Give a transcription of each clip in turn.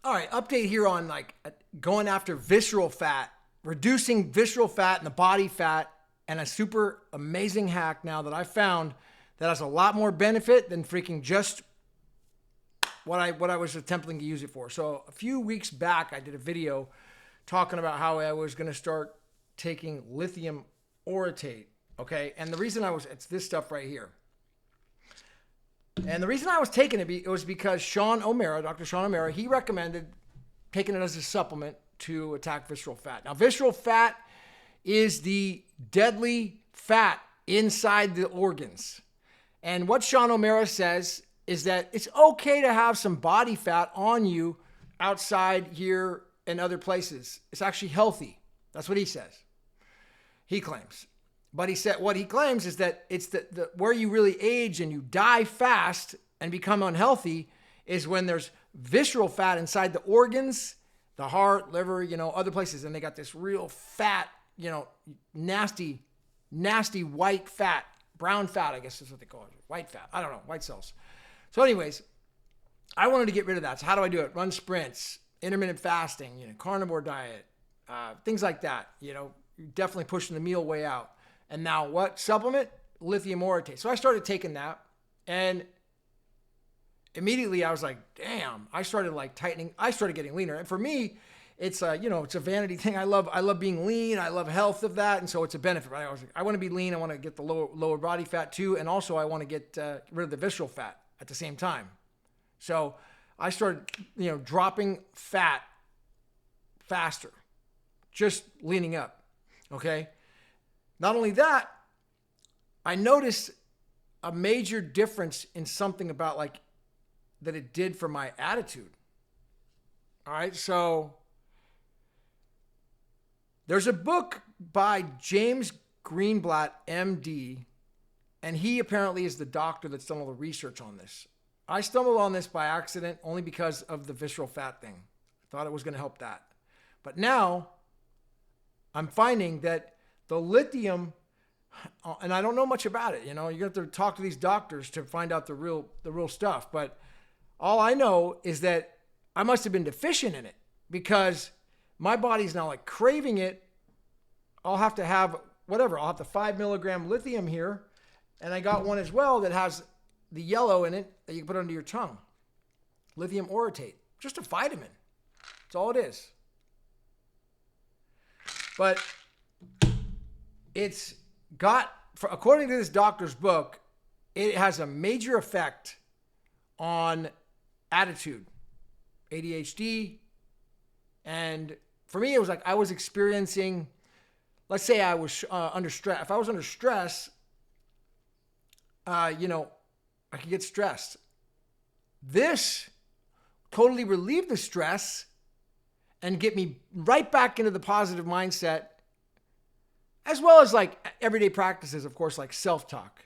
All right, update here on like going after visceral fat, reducing visceral fat and the body fat, and a super amazing hack now that I found that has a lot more benefit than freaking just what I was attempting to use it for. So a few weeks back, I did a video talking about how I was going to start taking lithium orotate. Okay, and the reason it's this stuff right here. And the reason I was taking it was because Dr. Sean O'Mara, he recommended taking it as a supplement to attack visceral fat. Now, visceral fat is the deadly fat inside the organs. And what Sean O'Mara says is that it's okay to have some body fat on you outside here and other places. It's actually healthy. That's what he says. He claims. But what he claims is that it's the where you really age and you die fast and become unhealthy is when there's visceral fat inside the organs, the heart, liver, other places. And they got this real fat, nasty white fat, brown fat, I guess is what they call it. White fat. I don't know. White cells. So anyways, I wanted to get rid of that. So how do I do it? Run sprints, intermittent fasting, carnivore diet, things like that. Definitely pushing the meal way out. And now what? Supplement? Lithium orotate. So I started taking that, and immediately I was like, damn, I started like tightening. I started getting leaner. And for me, it's it's a vanity thing. I love being lean. I love health of that. And so it's a benefit, right? I want to be lean. I want to get the lower body fat too. And also I want to get rid of the visceral fat at the same time. So I started, dropping fat faster, just leaning up. Okay. Not only that, I noticed a major difference in something about like that it did for my attitude. All right. So there's a book by James Greenblatt, MD, and he apparently is the doctor that's done all the research on this. I stumbled on this by accident only because of the visceral fat thing. I thought it was going to help that. But now I'm finding that the lithium, and I don't know much about it, you have to talk to these doctors to find out the real stuff. But all I know is that I must have been deficient in it because my body's now like craving it. I'll have to have whatever. I'll have the 5 milligram lithium here. And I got one as well that has the yellow in it that you can put under your tongue. Lithium orotate, just a vitamin. That's all it is. But it's got, according to this doctor's book, it has a major effect on attitude, ADHD. And for me, it was like I was experiencing, let's say I was under stress. If I was under stress, I could get stressed. This totally relieved the stress and get me right back into the positive mindset, as well as like everyday practices, of course, like self-talk,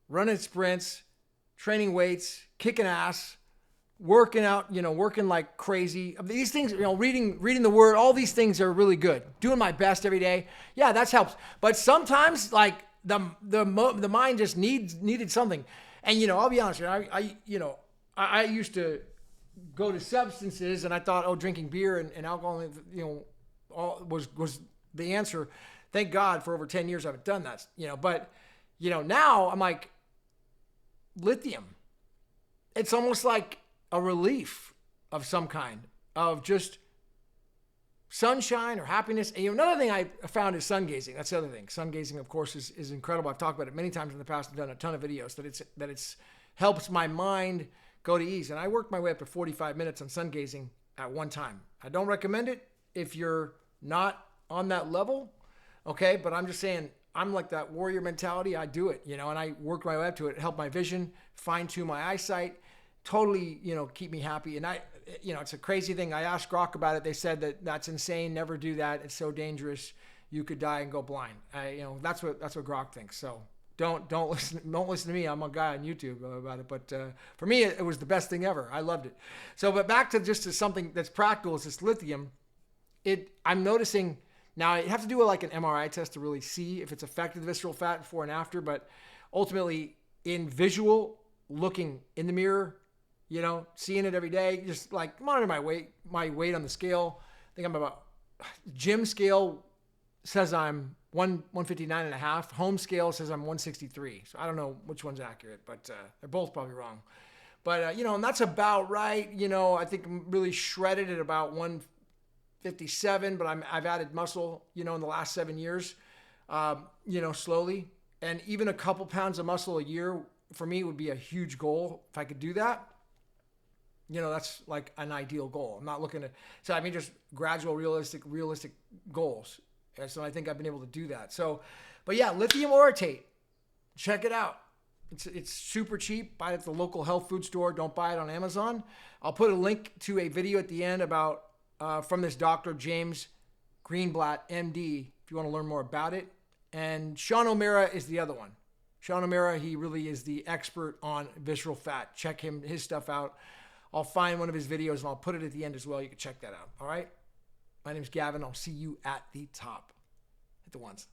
running sprints, training weights, kicking ass, working out, working like crazy. These things, reading the word, all these things are really good. Doing my best every day. Yeah, that helps. But sometimes like the mind just needed something. And, I'll be honest, I used to go to substances and I thought, drinking beer and alcohol, was the answer. Thank God for over 10 years I haven't done that, but now I'm like, lithium. It's almost like a relief of some kind of just sunshine or happiness. And another thing I found is sungazing. That's the other thing. Sungazing, of course, is incredible. I've talked about it many times in the past and done a ton of videos that it's helps my mind go to ease. And I worked my way up to 45 minutes on sungazing at one time. I don't recommend it if you're not on that level. Okay. But I'm just saying, I'm like that warrior mentality. I do it, and I work my way up to it. It helped my vision, fine tune my eyesight, totally, keep me happy. And it's a crazy thing. I asked Grok about it. They said that's insane. Never do that. It's so dangerous. You could die and go blind. That's what Grok thinks. So don't listen to me. I'm a guy on YouTube about it. But for me, it was the best thing ever. I loved it. So, but back to something that's practical is this lithium. I'm noticing now. You have to do like an MRI test to really see if it's affected the visceral fat before and after. But ultimately, in visual, looking in the mirror, seeing it every day, just like monitor my weight on the scale. I think I'm about, gym scale says I'm 159 and a half. Home scale says I'm 163. So I don't know which one's accurate, but they're both probably wrong. But, and that's about right. I think I'm really shredded at about 157, but I've added muscle, in the last 7 years, slowly. And even a couple pounds of muscle a year for me would be a huge goal. If I could do that, that's like an ideal goal. I'm not looking at, so I mean, just gradual, realistic goals. And so I think I've been able to do that. So, but yeah, Lithium Orotate, check it out. It's super cheap. Buy it at the local health food store. Don't buy it on Amazon. I'll put a link to a video at the end about, from this Dr. James Greenblatt, MD, if you want to learn more about it. And Sean O'Mara is the other one. Sean O'Mara, he really is the expert on visceral fat. Check his stuff out. I'll find one of his videos and I'll put it at the end as well. You can check that out. All right. My name is Gavin. I'll see you at the top. Hit the ones.